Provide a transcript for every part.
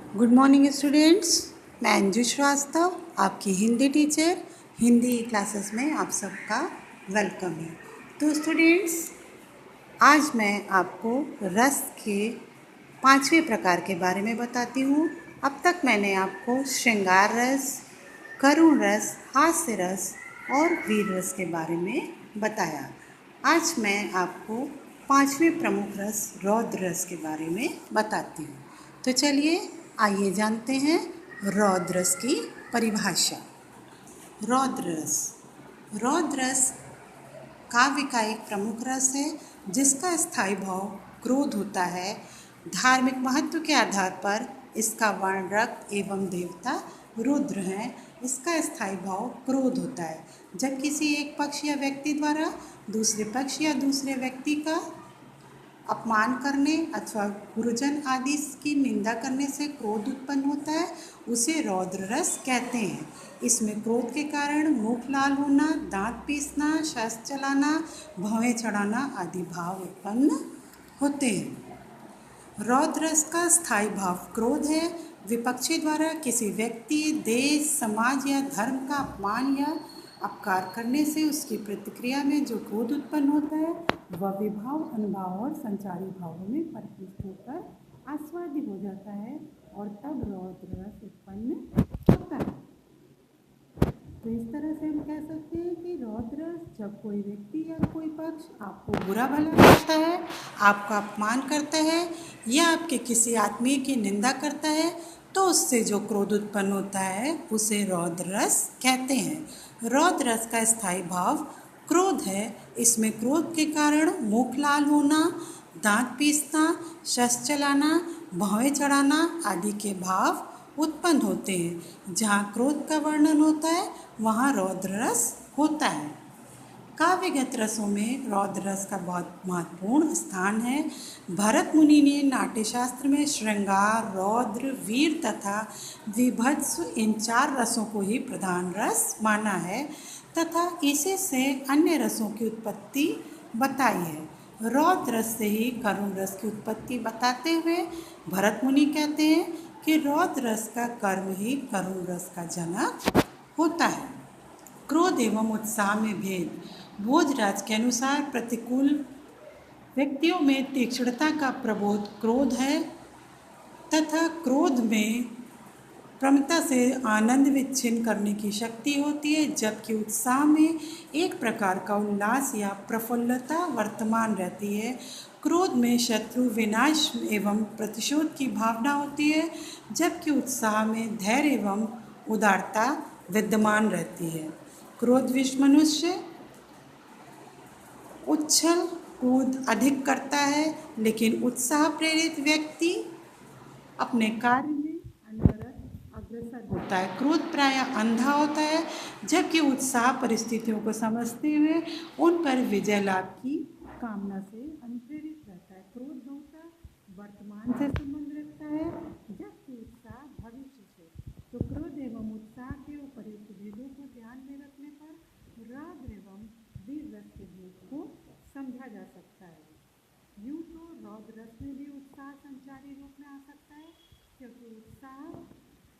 Good morning students. मैं अंजू श्रीवास्तव, आपकी Hindi teacher. Hindi classes में आप सबका वेलकम है। तो स्टूडेंट्स, आज मैं आपको रस के 5वें प्रकार के बारे में बताती हूँ। अब तक मैंने आपको श्रृंगार रस, करुण रस, हास्य रस और वीर रस के बारे में बताया। आज मैं आपको 5वें प्रमुख रस रौद्र रस के बारे में बताती हूँ। तो चलिए आइए जानते हैं रौद्र रस की परिभाषा। रौद्र रस, रौद्र रस काव्य का एक प्रमुख रस है जिसका स्थायी भाव क्रोध होता है। धार्मिक महत्व के आधार पर इसका वर्ण रक्त एवं देवता रुद्र हैं। इसका स्थायी भाव क्रोध होता है। जब किसी एक पक्ष या व्यक्ति द्वारा दूसरे पक्ष या दूसरे व्यक्ति का अपमान करने अथवा गुरुजन आदि की निंदा करने से क्रोध उत्पन्न होता है, उसे रौद्र रस कहते हैं। इसमें क्रोध के कारण मुख लाल होना, दांत पीसना, शस्त्र चलाना, भौहें चढ़ाना आदि भाव उत्पन्न होते हैं। रौद्र रस का स्थायी भाव क्रोध है। विपक्षी द्वारा किसी व्यक्ति, देश, समाज या धर्म का अपमान या अपकार करने से उसकी प्रतिक्रिया में जो क्रोध उत्पन्न होता है वह विभाव, अनुभाव और संचारी भावों में परिपुष्ट होकर आस्वादी हो जाता है और तब रौद्र रस उत्पन्न होता है। तो इस तरह से हम कह सकते हैं कि रौद्र रस जब कोई व्यक्ति या कोई पक्ष आपको बुरा भला कहता है, आपका अपमान करता है या आपके किसी आत्मीय की निंदा करता है तो उससे जो क्रोध उत्पन्न होता है उसे रौद्र रस कहते हैं। रौद्र रस का स्थायी भाव क्रोध है। इसमें क्रोध के कारण मुख लाल होना, दांत पीसना, शस्त्र चलाना, भौहें चढ़ाना आदि के भाव उत्पन्न होते हैं। जहाँ क्रोध का वर्णन होता है वहाँ रौद्र रस होता है। काव्यगत रसों में रौद्र रस का बहुत महत्वपूर्ण स्थान है। भरत मुनि ने नाट्यशास्त्र में श्रृंगार, रौद्र, वीर तथा विभत्स इन 4 रसों को ही प्रधान रस माना है तथा इसी से अन्य रसों की उत्पत्ति बताई है। रौद्र रस से ही करुण रस की उत्पत्ति बताते हुए भरत मुनि कहते हैं कि रौद्र रस का कर्म ही करुण रस का जनक होता है। क्रोध एवं उत्साह में भेद। भोजराज के अनुसार प्रतिकूल व्यक्तियों में तीक्ष्णता का प्रबोध क्रोध है तथा क्रोध में प्रमुखता से आनंद विच्छिन्न करने की शक्ति होती है, जबकि उत्साह में एक प्रकार का उल्लास या प्रफुल्लता वर्तमान रहती है। क्रोध में शत्रु विनाश एवं प्रतिशोध की भावना होती है, जबकि उत्साह में धैर्य एवं उदारता विद्यमान रहती है। क्रोधविश मनुष्य उछल कूद अधिक करता है, लेकिन उत्साह प्रेरित व्यक्ति अपने कार्य में अनवरत अग्रसर होता है। क्रोध प्रायः अंधा होता है, जबकि उत्साह परिस्थितियों को समझते हुए उन पर विजय लाभ की कामना से अनुप्रेरित रहता है। क्रोध बहुता वर्तमान से संबंध रखता है, जबकि उत्साह भविष्य से। तो क्रोध एवं उत्साह के उपर्युक्त भेदों को ध्यान में रखने पर रौद्र एवं वीर रस के भेद को समझा जा सकता है। यूँ तो रौद्र रस में भी उत्साह संचारी रूप में आ सकता है, क्योंकि उत्साह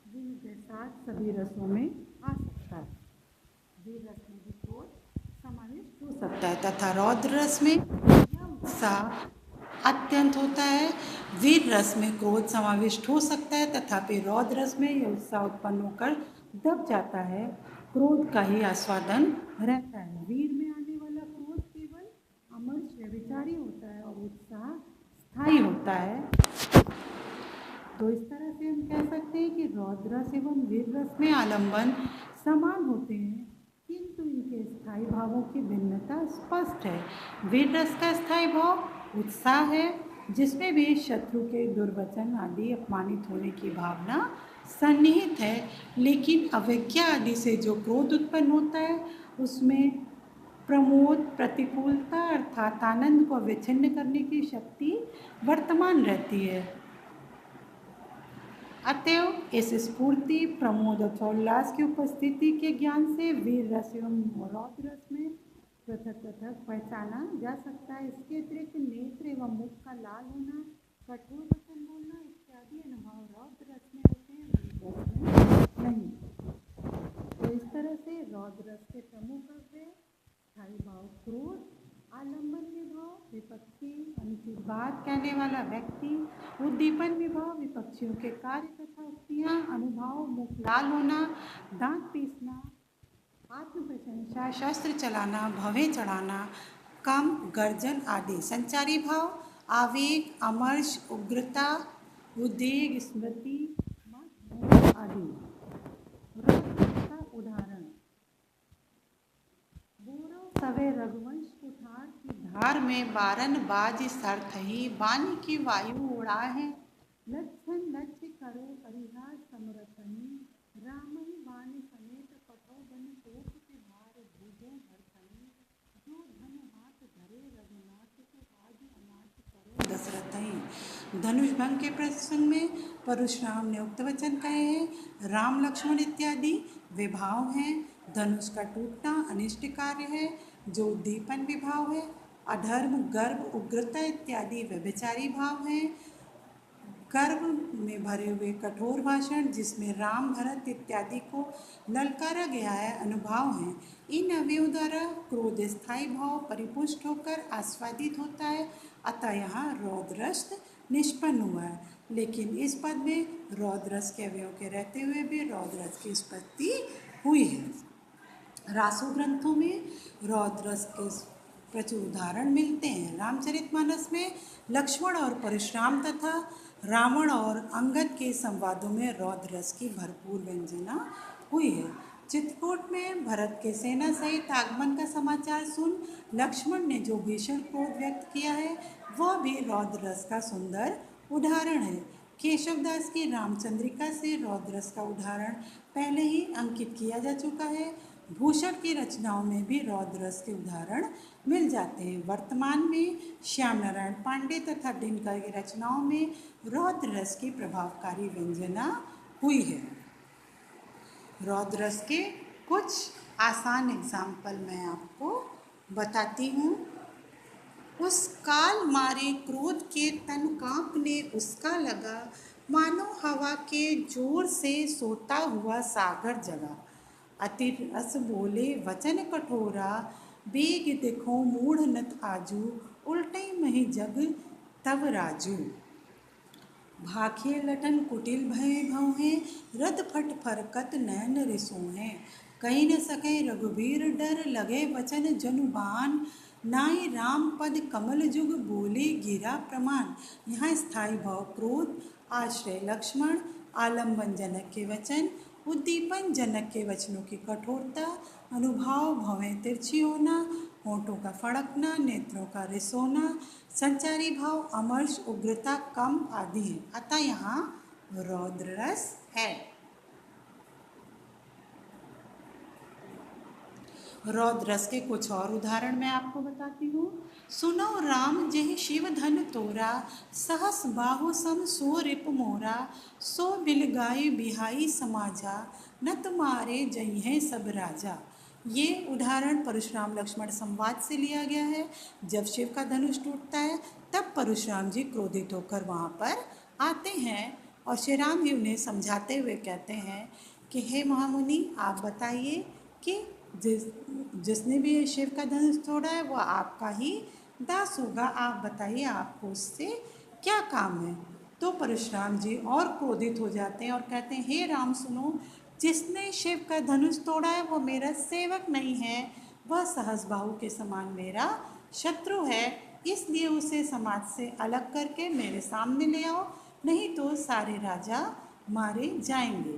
गुण के साथ सभी रसों में आ सकता है। वीर रस में भी क्रोध समाविष्ट हो सकता है तथा रौद्र रस में यह उत्साह अत्यंत होता है। वीर रस में क्रोध समाविष्ट हो सकता है तथापि रौद्र रस में यह उत्साह उत्पन्न होकर दब जाता है। क्रोध का ही आस्वादन रहता है। वीर में आने वाला क्रोध केवल अमर्ष व्यभिचारी होता है और उत्साह स्थायी होता है। तो इस तरह से हम कह सकते हैं कि रौद्र रस एवं वीर रस में आलंबन समान होते हैं, किंतु इनके स्थायी भावों की भिन्नता स्पष्ट है। वीर रस का स्थायी भाव उत्साह है, जिसमें भी शत्रु के दुर्वचन आदि अपमानित होने की भावना सन्निहित है, लेकिन अवज्ञा आदि से जो क्रोध उत्पन्न होता है उसमें प्रमोद, प्रतिकूलता अर्थात आनंद को विच्छिन्न करने की शक्ति वर्तमान रहती है। अतएव इस स्फूर्ति, प्रमोद अथवा उल्लास की उपस्थिति के ज्ञान से वीर रस एवं रौद्र रस में पृथक पृथक पहचाना जा सकता है। इसके अतिरिक्त नेत्र एवं मुख का लाल होना, कठोर वचन बोलना इत्यादि अनुभव रौद्र रस में बात कहने वाला व्यक्ति, उद्दीपन विभाव विपक्षियों के कार्य तथा उक्तियाँ, अनुभाव, मुख लाल होना, दांत पीसना, आत्म प्रशंसा, शस्त्र चलाना, भवें चढ़ाना, कम, गर्जन आदि। संचारी भाव आवेग, अमर्ष, उग्रता, उद्वेग, स्मृति, मत आदि। का उदाहरण बोरो सवे रघुवंश कुठार की धार में बारन बाज सर्थ ही बानी की वायु उड़ा है लक्षण लक्ष्य करो परिहार समरथनी राम ही बाण समेत कटो बन कोप के भार भूजो हरथनी जो धन हाथ धरे रघुनाथ को आज अनाथ करो दशरथ ही। धनुष भंग के प्रसंग में परशुराम ने उक्त वचन कहे हैं। राम लक्ष्मण इत्यादि विभाव हैं। धनुष का टूटना अनिष्ट कार्य है जो उद्दीपन विभाव है। अधर्म, गर्व, उग्रता इत्यादि व्यभिचारी भाव हैं। गर्व में भरे हुए कठोर भाषण जिसमें राम, भरत इत्यादि को ललकारा गया है अनुभाव हैं। इन अवयवों द्वारा क्रोध स्थायी भाव परिपुष्ट होकर आस्वादित होता है, अतः यहाँ रौद्रस निष्पन्न हुआ है। लेकिन इस पद में रौद्रस के अवयव के रहते हुए भी रौद्रस की उत्पत्ति हुई है। रासो ग्रंथों में रौद्रस के प्रचुर उदाहरण मिलते हैं। रामचरितमानस में लक्ष्मण और परशुराम तथा रावण और अंगद के संवादों में रौद्रस की भरपूर व्यंजना हुई है। चित्रकूट में भरत के सेना सहित आगमन का समाचार सुन लक्ष्मण ने जो भीषण क्रोध व्यक्त किया है वह भी रौद्रस का सुंदर उदाहरण है। केशवदास की रामचंद्रिका से रौद्रस का उदाहरण पहले ही अंकित किया जा चुका है। भूषण की रचनाओं में भी रौद्रस के उदाहरण मिल जाते हैं। वर्तमान में श्याम नारायण पांडे तथा दिनकर की रचनाओं में रौद्रस की प्रभावकारी व्यंजना हुई है। रौद्रस के कुछ आसान एग्जाम्पल मैं आपको बताती हूँ। उस काल मारे क्रोध के तन कांपने उसका लगा, मानो हवा के जोर से सोता हुआ सागर जगा। अति रस बोले वचन कठोरा, बेग देखो मूढ़ नत आजू, उल्टे मही जग तव राजू। भाखे लटन कुटिल भय भौहें, रद फट फरकत नयन रिसोहें। कहीं न सके रघुबीर डर, लगे वचन जनु बान, नाई राम पद कमल जुग, बोले गिरा प्रमाण। यहाँ स्थायी भाव क्रोध, आश्रय लक्ष्मण, आलम्बन जनक के वचन, उद्दीपन जनक के वचनों की कठोरता, अनुभाव भवें तिरछी होना, होठों का फड़कना, नेत्रों का रिसोना, संचारी भाव अमर्ष, उग्रता, कम आदि है। अतः यहाँ रौद्ररस है। रौद्रस के कुछ और उदाहरण मैं आपको बताती हूँ। सुनो राम जेहि शिव धन तोरा, सहस बाहु सम सो रिप मोरा, सो बिलगाई बिहाई समाजा, न तुम्हारे जई हैं सब राजा। ये उदाहरण परशुराम लक्ष्मण संवाद से लिया गया है। जब शिव का धनुष टूटता है तब परशुराम जी क्रोधित होकर वहाँ पर आते हैं और श्री राम जी उन्हें समझाते हुए कहते हैं कि हे महामुनि, आप बताइए कि जिसने भी शिव का धनुष तोड़ा है वह आपका ही दास होगा। आप बताइए आपको उससे क्या काम है। तो परशुराम जी और क्रोधित हो जाते हैं और कहते हैं हे राम सुनो, जिसने शिव का धनुष तोड़ा है वह मेरा सेवक नहीं है, वह सहस्बाहु के समान मेरा शत्रु है। इसलिए उसे समाज से अलग करके मेरे सामने ले आओ, नहीं तो सारे राजा मारे जाएंगे।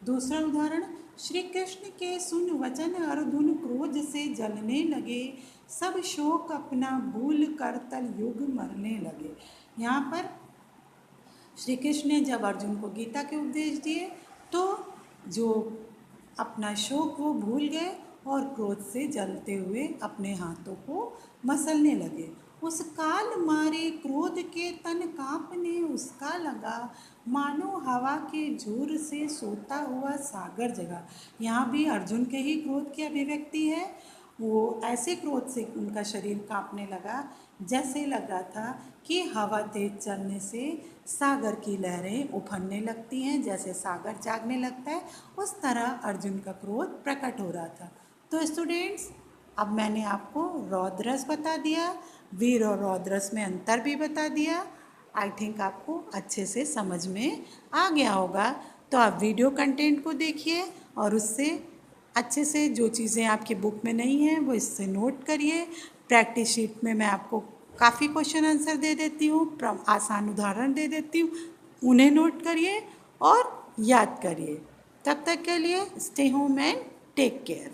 दूसरा उदाहरण, श्री कृष्ण के सुन वचन अर्जुन क्रोध से जलने लगे, सब शोक अपना भूल कर तल युग मरने लगे। यहाँ पर श्री कृष्ण ने जब अर्जुन को गीता के उपदेश दिए तो जो अपना शोक वो भूल गए और क्रोध से जलते हुए अपने हाथों को मसलने लगे। उस काल मारे क्रोध के तन कांपने उसका लगा, मानो हवा के जोर से सोता हुआ सागर जगा। यहाँ भी अर्जुन के ही क्रोध की अभिव्यक्ति है। वो ऐसे क्रोध से उनका शरीर कांपने लगा जैसे लग रहा था कि हवा तेज चलने से सागर की लहरें उफनने लगती हैं, जैसे सागर जागने लगता है, उस तरह अर्जुन का क्रोध प्रकट हो रहा था। तो स्टूडेंट्स, अब मैंने आपको रौद्रस बता दिया, वीर और रौद्रस में अंतर भी बता दिया। आई थिंक आपको अच्छे से समझ में आ गया होगा। तो आप वीडियो कंटेंट को देखिए और उससे अच्छे से जो चीज़ें आपकी बुक में नहीं हैं वो इससे नोट करिए। प्रैक्टिस शीट में मैं आपको काफ़ी क्वेश्चन आंसर दे देती हूँ, आसान उदाहरण दे देती हूँ, उन्हें नोट करिए और याद करिए। तब तक के लिए stay home and take care.